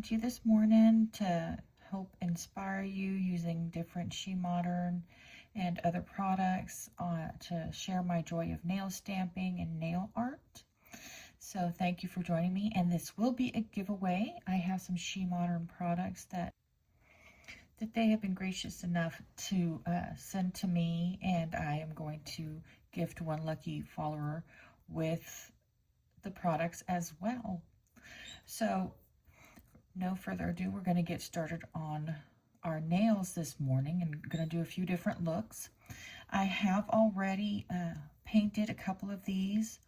to you this morning to help inspire you using different SheModern and other products to share my joy of nail stamping and nail art. So thank you for joining me, and this will be a giveaway. I have some SheModern products that they have been gracious enough to send to me, and I am going to gift one lucky follower with the products as well. So no further ado, we're going to get started on our nails this morning, and I'm going to do a few different looks. I have already painted a couple of these.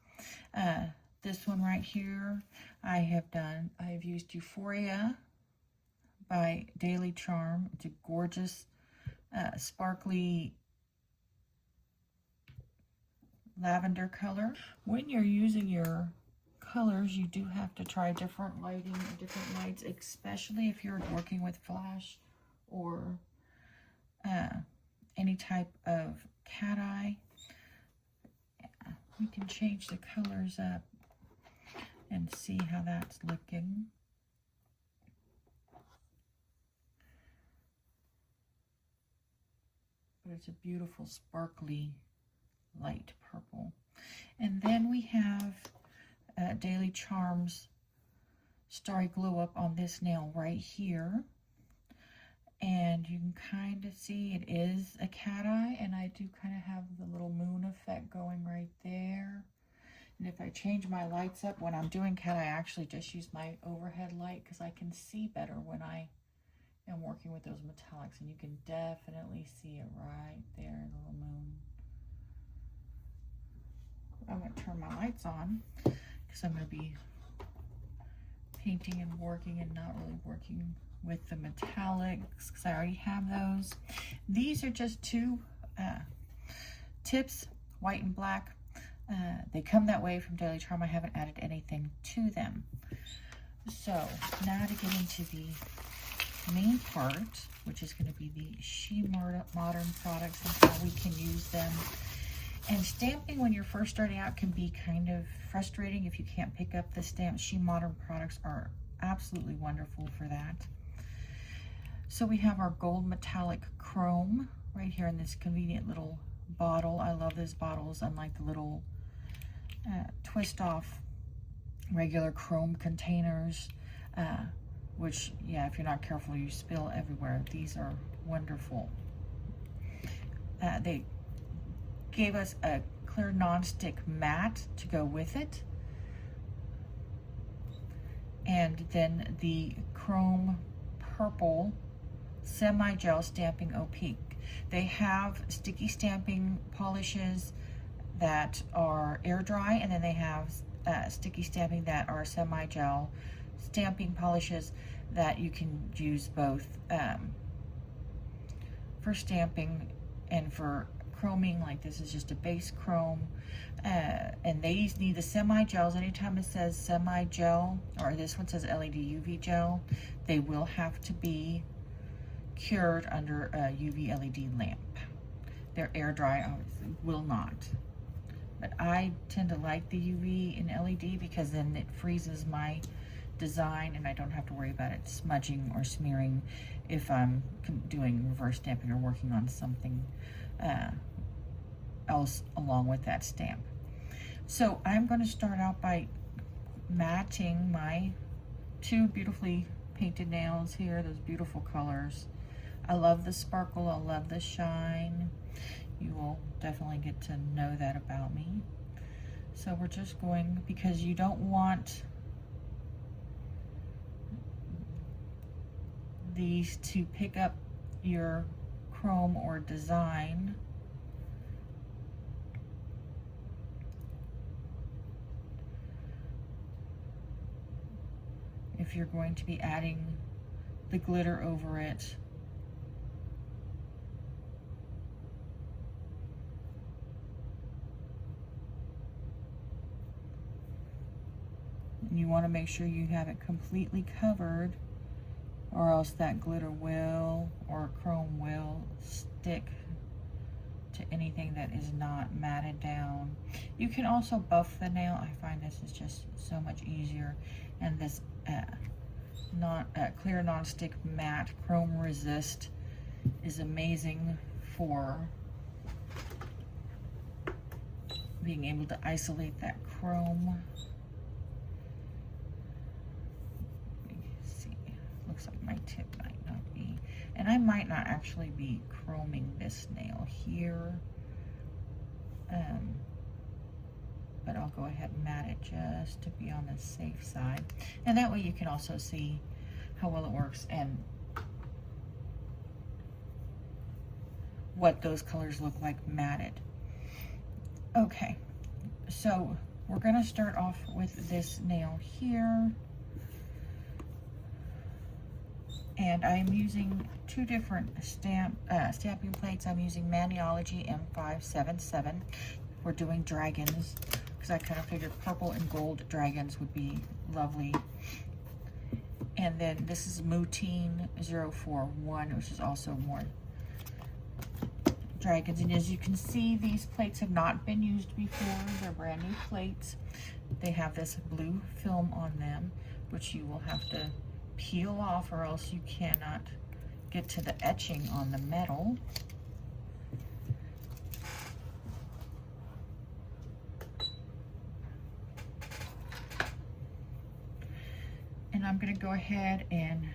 This one right here, I've used Euphoria by Charme. It's a gorgeous, sparkly lavender color. When you're using your colors, you do have to try different lighting and different lights, especially if you're working with flash or any type of cat eye. We can change the colors up and see how that's looking. But it's a beautiful sparkly light purple. And then we have Charme's Starry Glow Up on this nail right here. And you can kind of see it is a cat eye, and I do kind of have the little moon effect going right there. And if I change my lights up when I'm doing cat eye, I actually just use my overhead light because I can see better when I am working with those metallics, and you can definitely see it right there, the little moon. I'm going to turn my lights on because I'm going to be painting and working and not really working with the metallics because I already have those. These are just two tips, white and black. They come that way from Charme. I haven't added anything to them. So now to get into the main part, which is going to be the SheModern products and how we can use them. And stamping when you're first starting out can be kind of frustrating if you can't pick up the stamps. SheModern products are absolutely wonderful for that. So we have our gold metallic chrome right here in this convenient little bottle. I love these bottles, unlike the little twist off regular chrome containers, which, yeah, if you're not careful, you spill everywhere. These are wonderful. They gave us a clear non-stick mat to go with it, and then the chrome purple semi-gel stamping Opaque. They have sticky stamping polishes that are air dry, and then they have sticky stamping that are semi-gel stamping polishes that you can use both for stamping and for chroming. Like this is just a base chrome, and they need the semi-gels. Anytime it says semi-gel, or this one says LED UV gel, they will have to be cured under a UV LED lamp. Their air dry obviously will not. But I tend to like the UV and LED because then it freezes my design and I don't have to worry about it smudging or smearing if I'm doing reverse stamping or working on something else along with that stamp. So I'm going to start out by matting my two beautifully painted nails here, those beautiful colors. I love the sparkle, I love the shine. You will definitely get to know that about me. So we're just going, because you don't want these to pick up your chrome or design. If you're going to be adding the glitter over it. And you want to make sure you have it completely covered, or else that glitter will, or chrome will, stick to anything that is not matted down. You can also buff the nail. I find this is just so much easier. And this clear non-stick matte chrome resist is amazing for being able to isolate that chrome. Let me see. Looks like my tip might not be, and I might not actually be chroming this nail here. But I'll go ahead and mat it just to be on the safe side. And that way you can also see how well it works and what those colors look like matted. Okay, so we're gonna start off with this nail here. And I'm using two different stamping plates. I'm using Maniology M577. We're doing dragons, because I kind of figured purple and gold dragons would be lovely. And then this is Moutine 041, which is also more dragons. And as you can see, these plates have not been used before. They're brand new plates. They have this blue film on them, which you will have to peel off, or else you cannot get to the etching on the metal. And I'm going to go ahead and,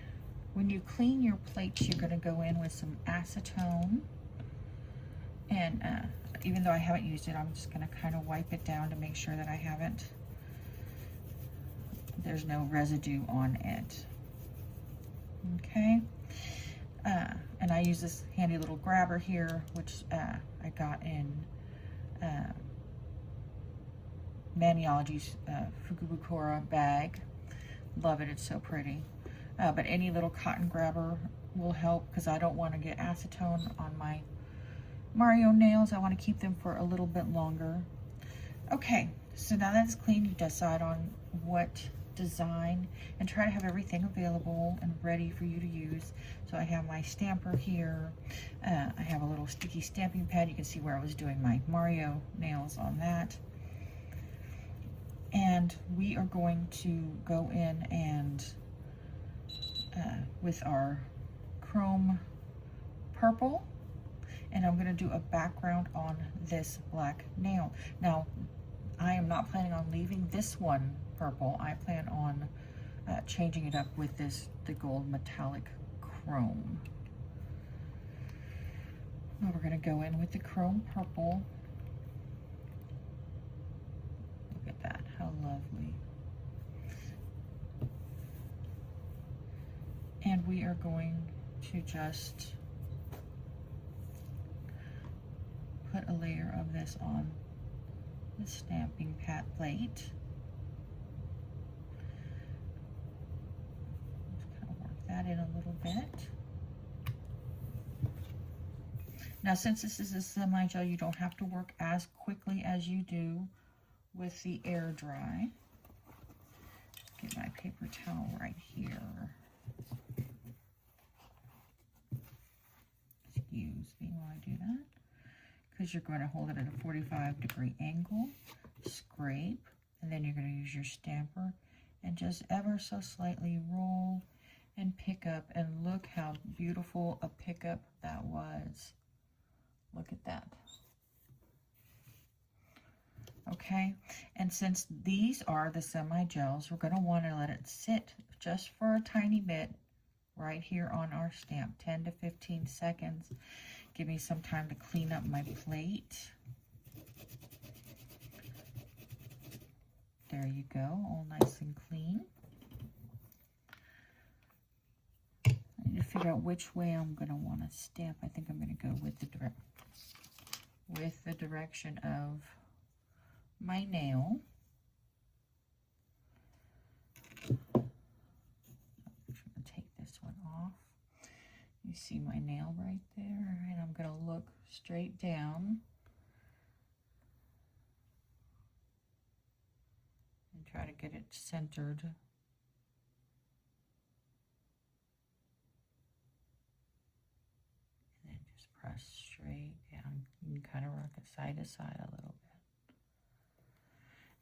when you clean your plates, you're going to go in with some acetone. And even though I haven't used it, I'm just going to kind of wipe it down to make sure that there's no residue on it. Okay. And I use this handy little grabber here, which I got in Maniology's Fukubukura bag. Love it, it's so pretty. But any little cotton grabber will help, because I don't want to get acetone on my Mario nails. I want to keep them for a little bit longer. Okay, so now that it's clean, you decide on what design and try to have everything available and ready for you to use. So I have my stamper here. I have a little sticky stamping pad. You can see where I was doing my Mario nails on that. And we are going to go in and with our chrome purple, and I'm going to do a background on this black nail. Now, I am not planning on leaving this one purple. I plan on changing it up with the gold metallic chrome. Now we're going to go in with the chrome purple. Look at that, how lovely. And we are going to just put a layer of this on the stamping pad plate. Just kind of work that in a little bit. Now, since this is a semi-gel, you don't have to work as quickly as you do with the air dry. Get my paper towel right here. Excuse me while I do that. Because you're going to hold it at a 45-degree angle, scrape, and then you're going to use your stamper and just ever so slightly roll and pick up. And look how beautiful a pickup that was. Look at that. Okay, and since these are the semi-gels, we're going to want to let it sit just for a tiny bit right here on our stamp, 10 to 15 seconds. Give me some time to clean up my plate. There you go, all nice and clean. I need to figure out which way I'm going to want to stamp. I think I'm going to go with the direction of my nail. I'm going to take this one off. You see my nail right there, and I'm going to look straight down and try to get it centered. And then just press straight down. You can kind of rock it side to side a little bit.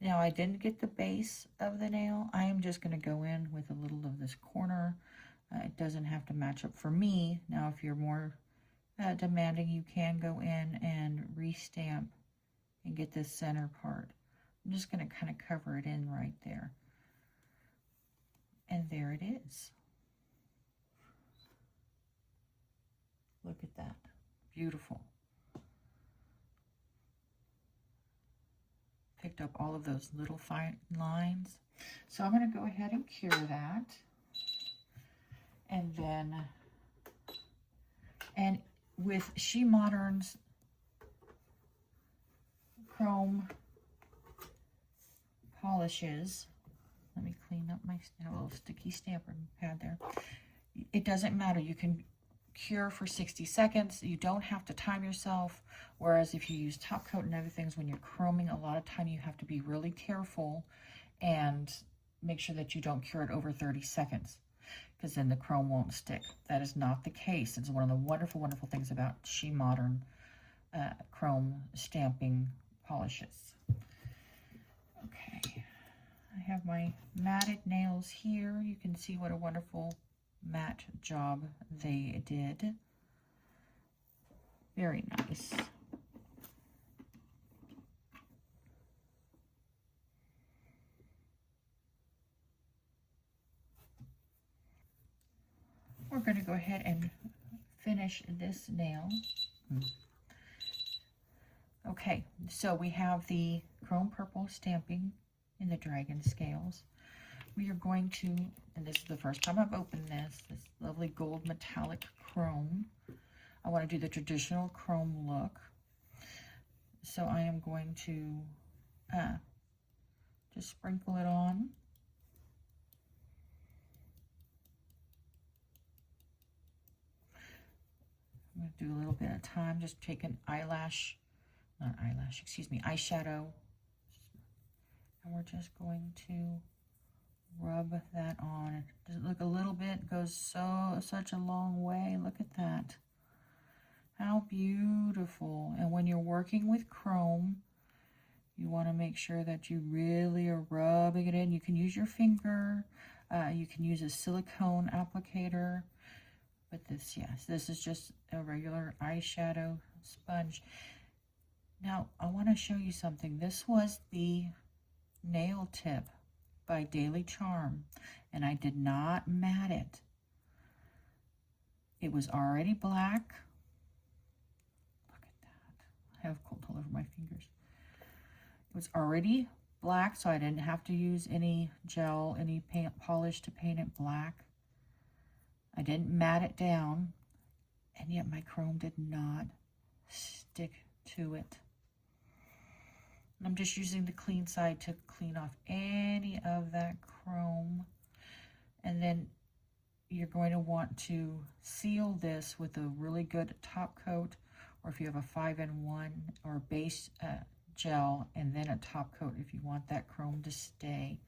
Now I didn't get the base of the nail. I am just going to go in with a little of this corner. It doesn't have to match up for me. Now if you're more demanding, you can go in and restamp and get this center part. I'm just going to kind of cover it in right there. And there it is. Look at that. Beautiful. Picked up all of those little fine lines. So I'm going to go ahead and cure that. And then, and with SheModern's chrome polishes, let me clean up my little sticky stamper pad there. It doesn't matter. You can cure for 60 seconds. You don't have to time yourself. Whereas if you use top coat and other things, when you're chroming, a lot of time you have to be really careful and make sure that you don't cure it over 30 seconds, because then the chrome won't stick. That is not the case. It's one of the wonderful, wonderful things about SheModern chrome stamping polishes. Okay, I have my matted nails here. You can see what a wonderful matte job they did. Very nice. We're going to go ahead and finish this nail. Okay, so we have the chrome purple stamping in the dragon scales. We are going to, and this is the first time I've opened this lovely gold metallic chrome. I want to do the traditional chrome look. So I am going to just sprinkle it on. I'm going to do a little bit of time, just take an eyeshadow. And we're just going to rub that on. Does it look a little bit? Goes such a long way. Look at that. How beautiful. And when you're working with chrome, you want to make sure that you really are rubbing it in. You can use your finger. You can use a silicone applicator. But this, yes, this is just a regular eyeshadow sponge. Now, I want to show you something. This was the nail tip by Daily Charme, and I did not mat it. It was already black. Look at that. I have cold all over my fingers. It was already black, so I didn't have to use any gel, any paint polish to paint it black. I didn't mat it down, and yet my chrome did not stick to it. And I'm just using the clean side to clean off any of that chrome. And then you're going to want to seal this with a really good top coat, or if you have a 5-in-1 or base gel, and then a top coat if you want that chrome to stay.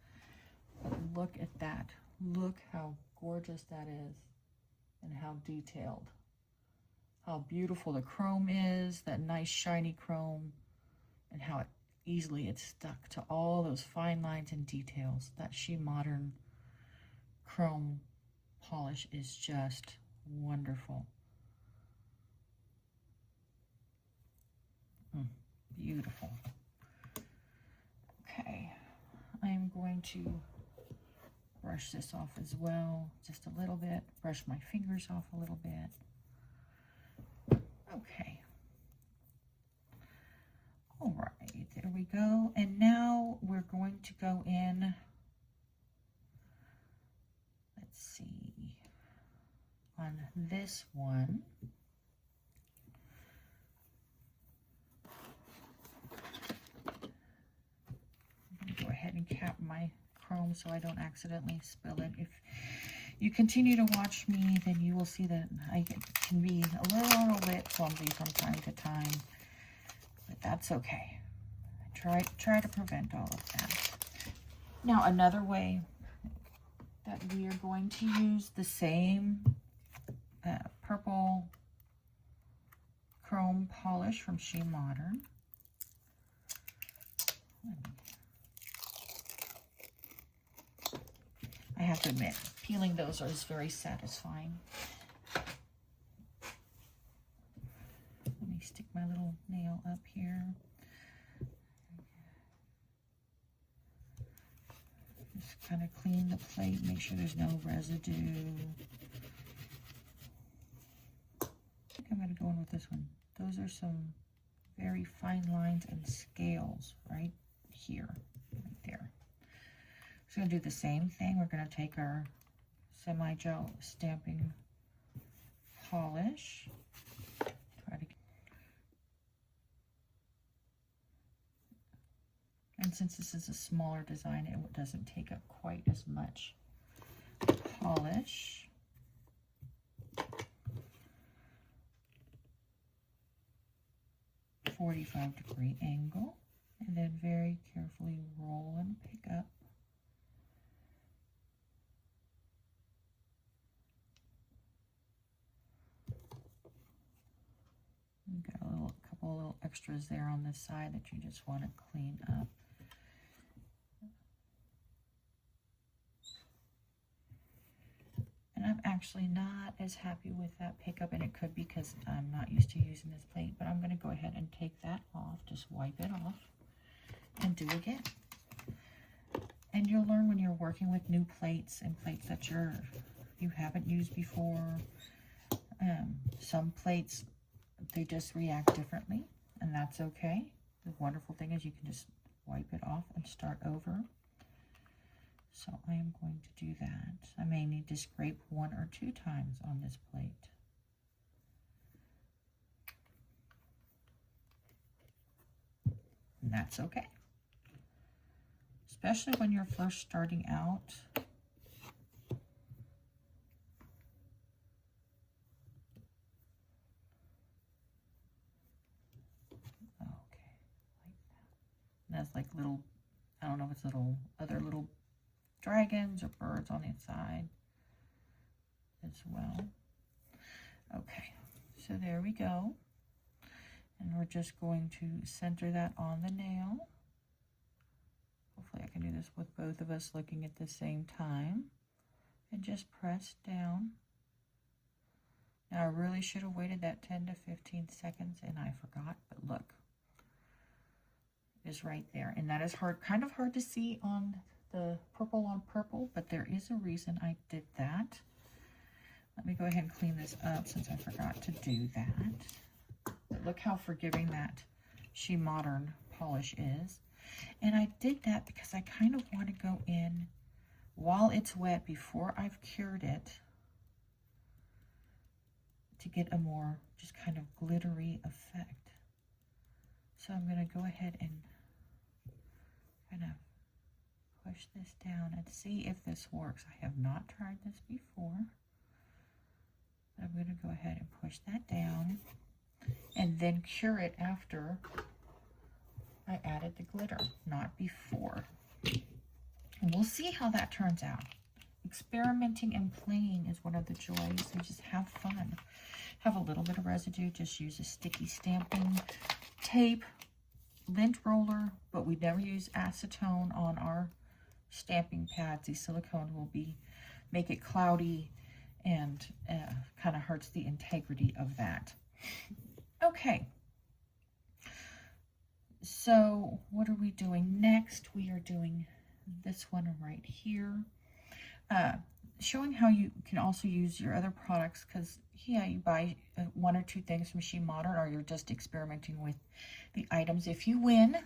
But look at that. Look how gorgeous that is. And how detailed, how beautiful the chrome is, that nice shiny chrome, and how easily it's stuck to all those fine lines and details. That SheModern chrome polish is just wonderful. Beautiful. Okay, I am going to brush this off as well, just a little bit. Brush my fingers off a little bit. Okay. All right, there we go. And now we're going to go in, let's see, on this one. I'm going to go ahead and cap my chrome so I don't accidentally spill it. If you continue to watch me, then you will see that I can be a little bit clumsy from time to time, but that's okay. I try to prevent all of that. Now, another way that we are going to use the same purple chrome polish from SheModern. have to admit, peeling those is very satisfying. Let me stick my little nail up here. Just kind of clean the plate, make sure there's no residue. I think I'm going to go in with this one. Those are some very fine lines and scales right here, right there. So I'm going to do the same thing. We're going to take our semi-gel stamping polish. And since this is a smaller design, it doesn't take up quite as much polish. .45-degree angle, and then very carefully roll and pick up. You've got a couple of little extras there on this side that you just want to clean up. And I'm actually not as happy with that pickup, and it could be because I'm not used to using this plate, but I'm going to go ahead and take that off, just wipe it off, and do again. And you'll learn when you're working with new plates and plates that you haven't used before. Some plates, they just react differently, and that's okay. The wonderful thing is you can just wipe it off and start over. So I am going to do that. I may need to scrape 1 or 2 times on this plate. And that's okay. Especially when you're first starting out. Okay, like that. And that's like little, I don't know if it's other little dragons or birds on the inside as well. Okay, so there we go. And we're just going to center that on the nail. Hopefully I can do this with both of us looking at the same time. And just press down. Now I really should have waited that 10 to 15 seconds and I forgot, but look, it's right there. And that is kind of hard to see on the purple on purple, but there is a reason I did that. Let me go ahead and clean this up since I forgot to do that. But look how forgiving that SheModern polish is. And I did that because I kind of want to go in while it's wet before I've cured it to get a more just kind of glittery effect. So I'm going to go ahead and kind of push this down and see if this works. I have not tried this before. But I'm going to go ahead and push that down and then cure it after I added the glitter, not before. And we'll see how that turns out. Experimenting and playing is one of the joys, and just have fun. Have a little bit of residue, just use a sticky stamping tape, lint roller, but we never use acetone on our stamping pads. These silicone will make it cloudy and kind of hurts the integrity of that. Okay. So what are we doing next? We are doing this one right here. Showing how you can also use your other products, because yeah, you buy 1 or 2 things from SheModern, or you're just experimenting with the items if you win.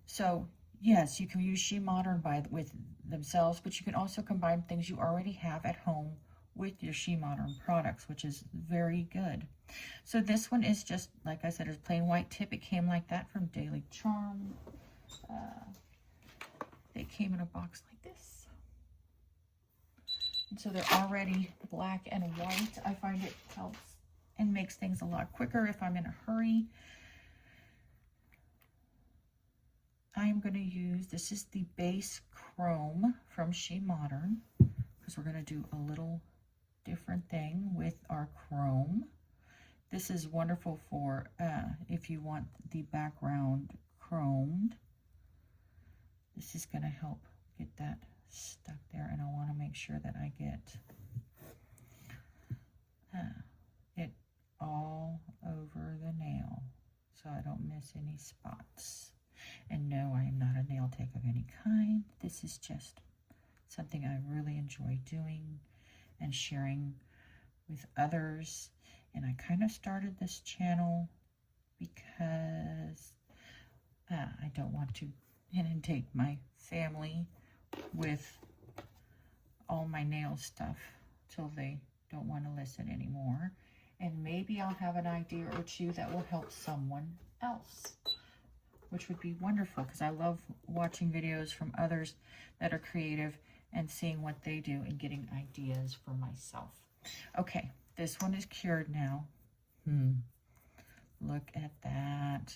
So yes, you can use SheModern with themselves, but you can also combine things you already have at home with your SheModern products, which is very good. So this one is just, like I said, it's plain white tip. It came like that from Daily Charme. They came in a box like this. And so they're already black and white. I find it helps and makes things a lot quicker if I'm in a hurry. I am going to use, this is the base chrome from SheModern, because we're going to do a little different thing with our chrome. This is wonderful for if you want the background chromed. This is going to help get that stuck there, and I want to make sure that I get it all over the nail so I don't miss any spots. And no, I am not a nail tech of any kind. This is just something I really enjoy doing and sharing with others. And I kind of started this channel because I don't want to inundate my family with all my nail stuff till they don't want to listen anymore. And maybe I'll have an idea or two that will help someone else, which would be wonderful because I love watching videos from others that are creative and seeing what they do and getting ideas for myself. Okay, this one is cured now. Look at that.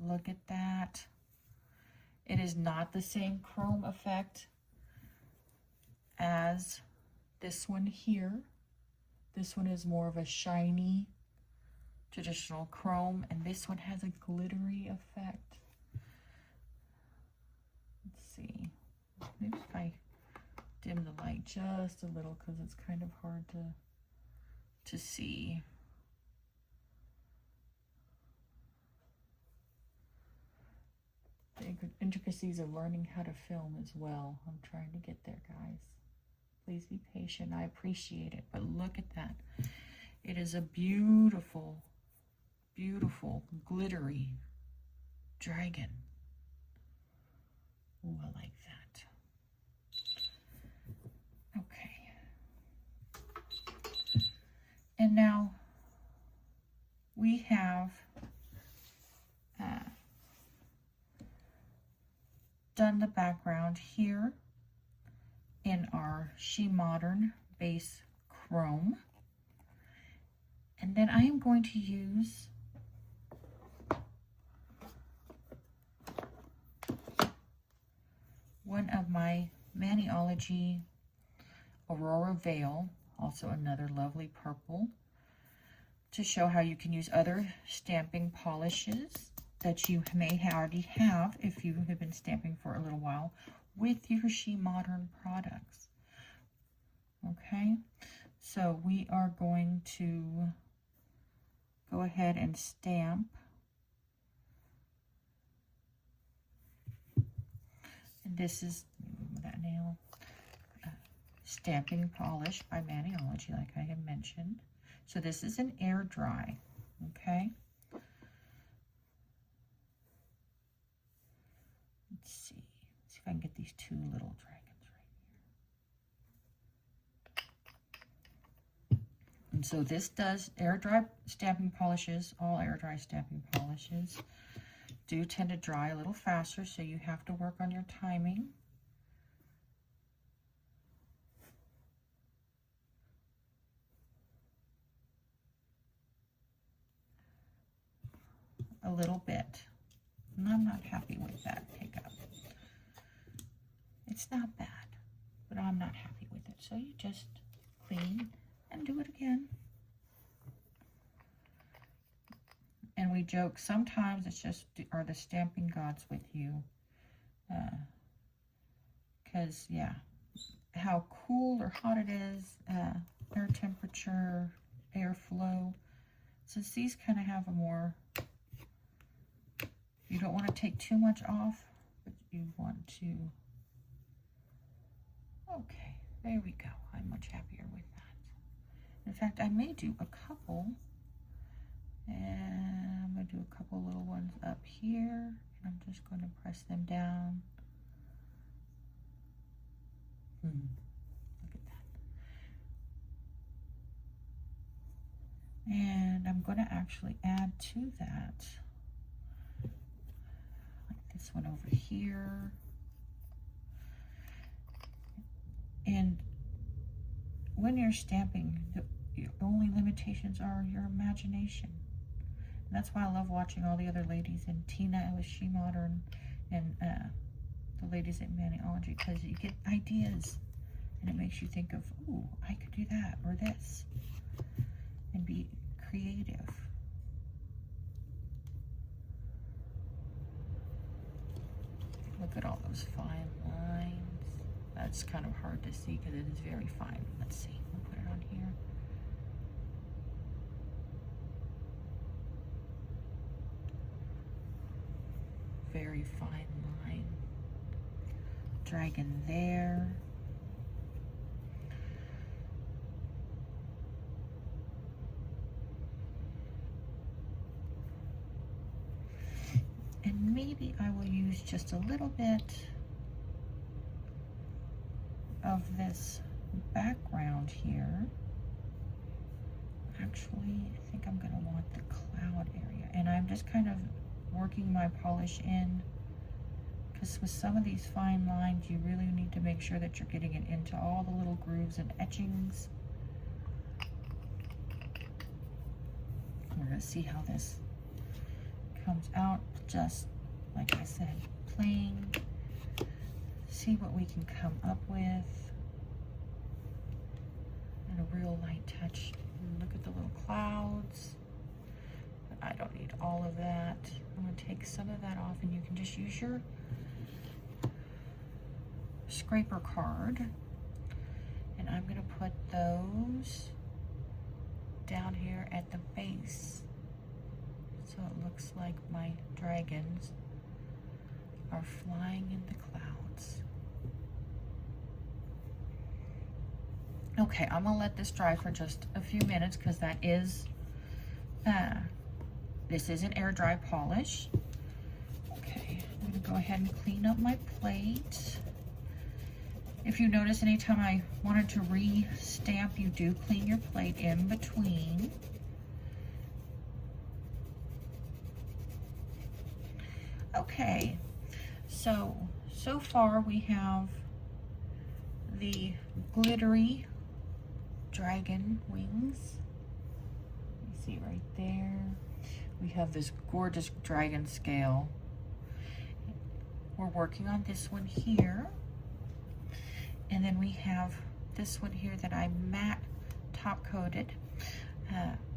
Look at that. It is not the same chrome effect as this one here. This one is more of a shiny, traditional chrome, and this one has a glittery effect. Let's see. Maybe if I dim the light just a little because it's kind of hard to see. The intricacies of learning how to film as well. I'm trying to get there, guys. Please be patient. I appreciate it. But look at that. It is a beautiful, beautiful, glittery dragon. Oh, I like that. Okay. And now we have done the background here in our SheModern base chrome. And then I am going to use one of my Maniology Aurora Veil, also another lovely purple, to show how you can use other stamping polishes that you may already have if you have been stamping for a little while with your SheModern products. Okay, so we are going to go ahead and stamp. And this is that nail stamping polish by Maniology, like I had mentioned. So this is an air dry, okay? Let's see if I can get these two little dragons right here. And so this does air dry stamping polishes. All air dry stamping polishes do tend to dry a little faster, so you have to work on your timing. A little bit. And I'm not happy with that pickup. It's not bad, but I'm not happy with it. So you just clean and do it again. And we joke, sometimes it's just, are the stamping gods with you? Because, yeah, how cool or hot it is, air temperature, airflow. Since these kind of have a more, you don't want to take too much off, but you want to, okay, there we go. I'm much happier with that. In fact, I may do a couple, and I'm going to do a couple little ones up here, and I'm just going to press them down. Look at that. And I'm going to actually add to that, like this one over here. And when you're stamping, your only limitations are your imagination. And that's why I love watching all the other ladies, and Tina with SheModern, and the ladies at Maniology, because you get ideas and it makes you think of, ooh, I could do that or this, and be creative. Look at all those fine lines. it's kind of hard to see because it is very fine. Let's see, we'll put it on here. Very fine line. Dragon there. And maybe I will use just a little bit of this background here. Actually, I think I'm going to want the cloud area. And I'm just kind of working my polish in, because with some of these fine lines, you really need to make sure that you're getting it into all the little grooves and etchings. We're going to see how this comes out, just like I said, playing, see what we can come up with, and a real light touch. And look at the little clouds. But I don't need all of that. I'm going to take some of that off, and you can just use your scraper card, and I'm going to put those down here at the base. So it looks like my dragons are flying in the clouds. Okay, I'm gonna let this dry for just a few minutes because that is, this is an air dry polish. Okay, I'm gonna go ahead and clean up my plate. If you notice, anytime I wanted to re-stamp, you do clean your plate in between. Okay, so far we have the glittery dragon wings. You see right there. We have this gorgeous dragon scale. We're working on this one here. And then we have this one here that I matte top coated,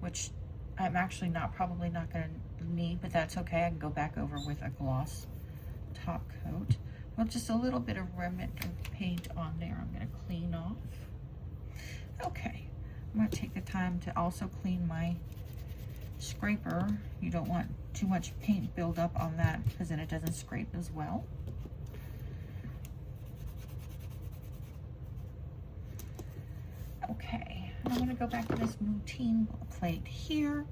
which I'm actually probably not going to need, but that's okay. I can go back over with a gloss top coat. Well, just a little bit of remnant of paint on there I'm going to clean off. Okay, I'm going to take the time to also clean my scraper. You don't want too much paint build up on that because then it doesn't scrape as well. Okay, I'm going to go back to this Moutine plate here,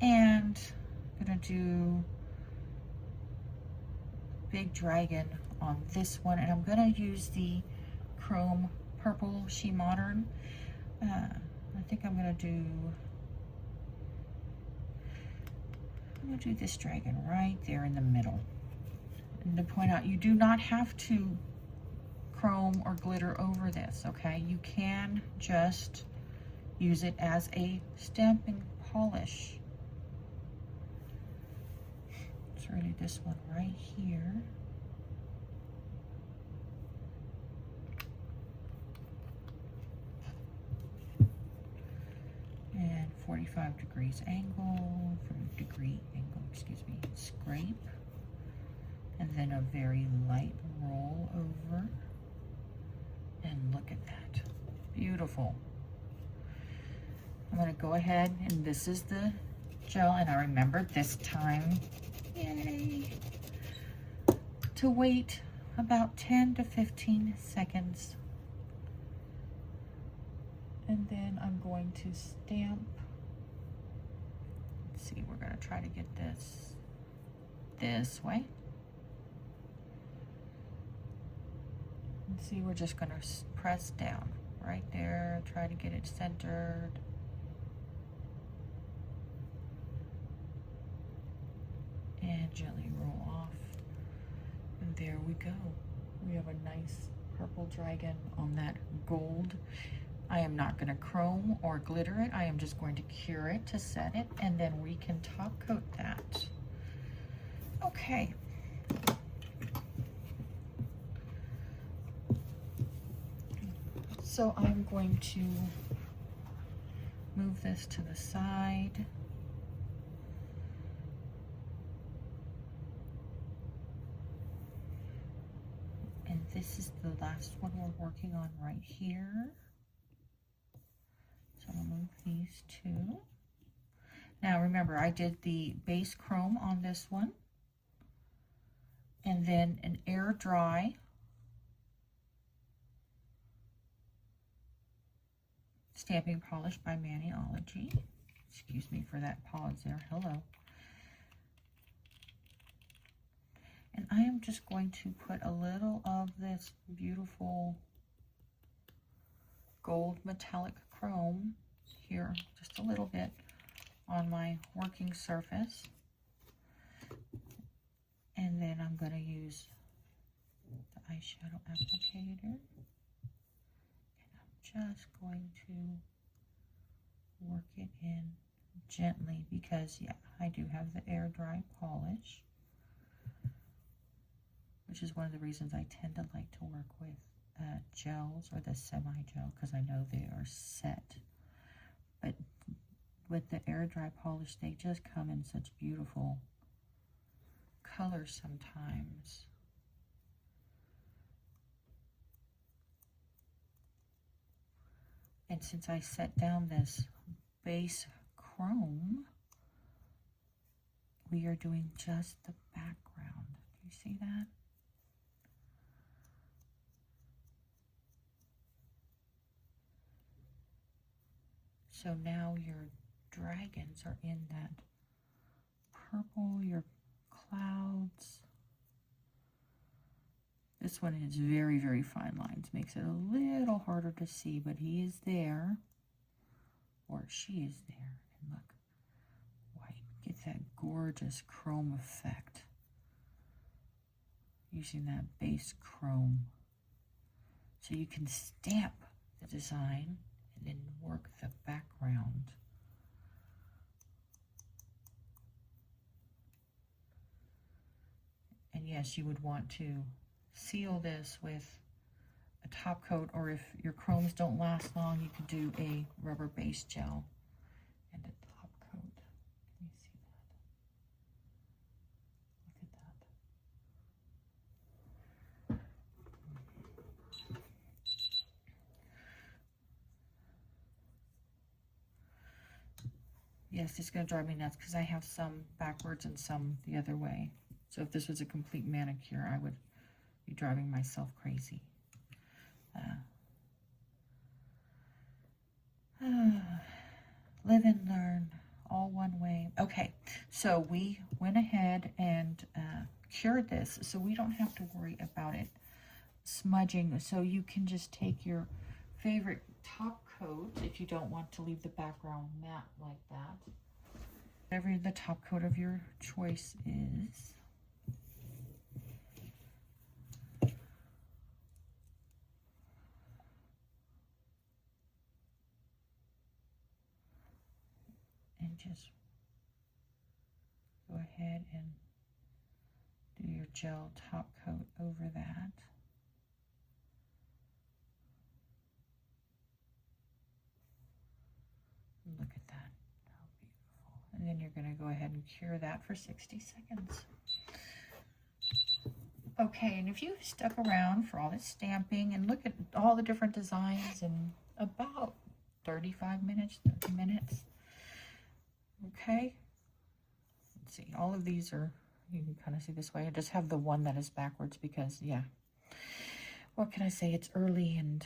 and I'm going to do Big Dragon on this one, and I'm going to use the Chrome Purple SheModern. I think I'm going to do this dragon right there in the middle. And to point out, you do not have to chrome or glitter over this, okay? You can just use it as a stamping polish. It's really this one right here. And 45 degrees angle, scrape. And then a very light roll over. And look at that, beautiful. I'm gonna go ahead, and this is the gel, and I remembered this time, yay, to wait about 10 to 15 seconds. And then I'm going to stamp. Let's see, we're gonna try to get this way. See, we're just going to press down right there, try to get it centered. And gently roll off. And there we go. We have a nice purple dragon on that gold. I am not going to chrome or glitter it. I am just going to cure it to set it, and then we can top coat that. Okay. So I'm going to move this to the side. And this is the last one we're working on right here. So I'm gonna move these two. Now remember, I did the base chrome on this one, and then an air dry stamping polish by Maniology. Excuse me for that pause there. Hello. And I am just going to put a little of this beautiful gold metallic chrome here, just a little bit, on my working surface. And then I'm going to use the eyeshadow applicator. And I'm just going to work it in gently because, yeah, I do have the air dry polish, which is one of the reasons I tend to like to work with gels or the semi-gel, because I know they are set. But with the air dry polish, they just come in such beautiful colors sometimes. And since I set down this base chrome, we are doing just the background. Do you see that? So now your dragons are in that purple, your clouds. This one is very, very fine lines. Makes it a little harder to see, but he is there. Or she is there. And look, white. Get that gorgeous chrome effect. Using that base chrome. So you can stamp the design and then work the background. And yes, you would want to seal this with a top coat, or if your chromes don't last long, you could do a rubber base gel and a top coat. Can you see that? Look at that. Yes, it's going to drive me nuts because I have some backwards and some the other way. So if this was a complete manicure, I would be driving myself crazy. Live and learn, all one way. Okay, so we went ahead and cured this, so we don't have to worry about it smudging. So you can just take your favorite top coat, if you don't want to leave the background matte like that. Whatever the top coat of your choice is. And just go ahead and do your gel top coat over that. Look at that, how beautiful. And then you're going to go ahead and cure that for 60 seconds. Okay, and if you stuck around for all this stamping and look at all the different designs in about 35 minutes, 30 minutes. Okay, let's see, all of these are, you can kind of see this way. I just have the one that is backwards because, yeah, what can I say? It's early and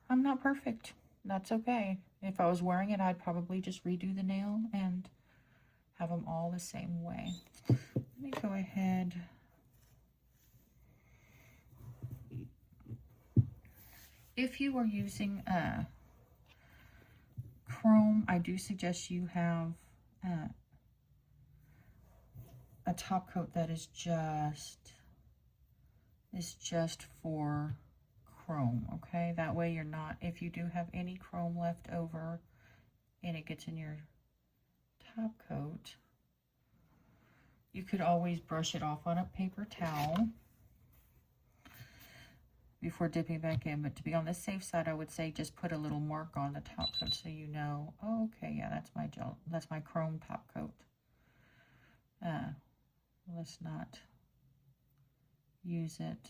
I'm not perfect. That's okay. If I was wearing it, I'd probably just redo the nail and have them all the same way. Let me go ahead. If you are using chrome, I do suggest you have a top coat that is just for chrome, okay? That way you're not, if you do have any chrome left over and it gets in your top coat, you could always brush it off on a paper towel before dipping back in. But to be on the safe side, I would say just put a little mark on the top coat so you know, oh, okay, yeah, that's my gel, that's my chrome top coat. Let's not use it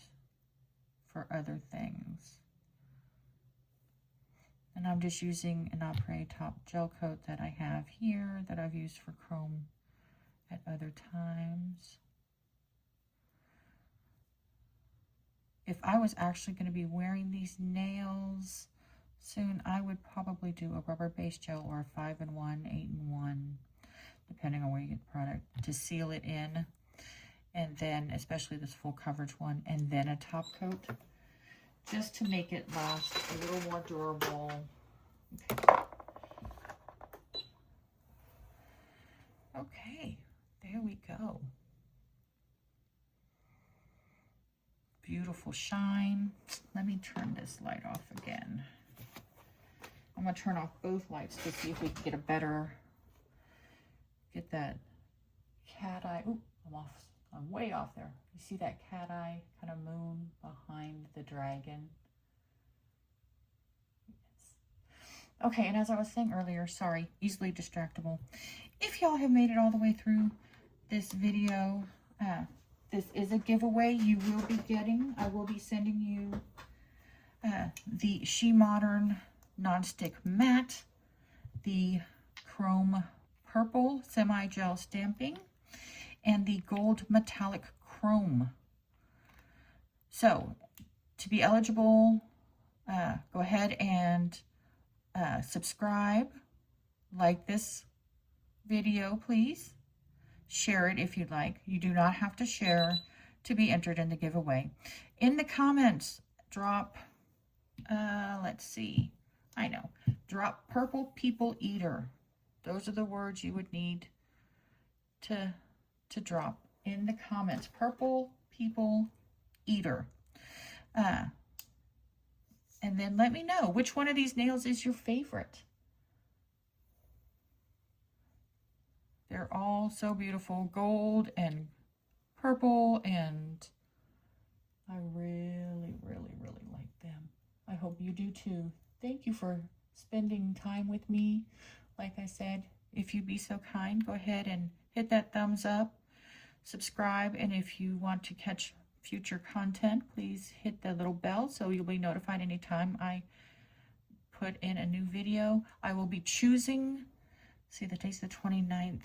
for other things. And I'm just using an Opaque top gel coat that I have here that I've used for chrome at other times. If I was actually going to be wearing these nails soon, I would probably do a rubber-based gel or a 5-in-1, 8-in-1, depending on where you get the product, to seal it in. And then, especially this full coverage one, and then a top coat, just to make it last a little more durable. Okay. Okay, there we go. Beautiful shine. Let me turn this light off again. I'm going to turn off both lights to see if we can get a better, get that cat eye. Ooh, I'm way off there. You see that cat eye kind of moon behind the dragon? Yes. Okay, and as I was saying earlier, sorry, easily distractible. If y'all have made it all the way through this video, this is a giveaway you will be getting. I will be sending you the SheModern Nonstick Matte, the Chrome Purple Semi-Gel Stamping, and the Gold Metallic Chrome. So, to be eligible, go ahead and subscribe, like this video, please. Share it if you'd like. You do not have to share to be entered in the giveaway. In the comments, drop, let's see, I know, drop Purple People Eater. Those are the words you would need to drop in the comments. Purple People Eater. And then let me know which one of these nails is your favorite. They're all so beautiful, gold and purple, and I really, really, really like them. I hope you do too. Thank you for spending time with me. Like I said, if you'd be so kind, go ahead and hit that thumbs up, subscribe, and if you want to catch future content, please hit the little bell so you'll be notified anytime I put in a new video. I will be choosing, see, the date's the 29th,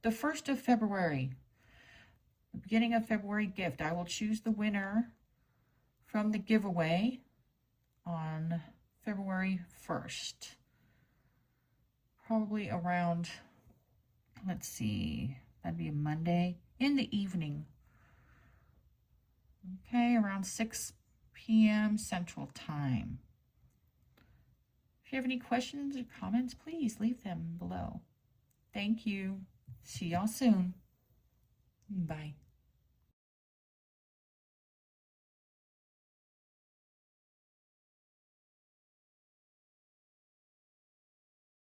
the 1st of February, the beginning of February gift. I will choose the winner from the giveaway on February 1st. Probably around, let's see, that'd be a Monday, in the evening. Okay, around 6 p.m. Central Time. If you have any questions or comments, please leave them below. Thank you. See y'all soon. Bye.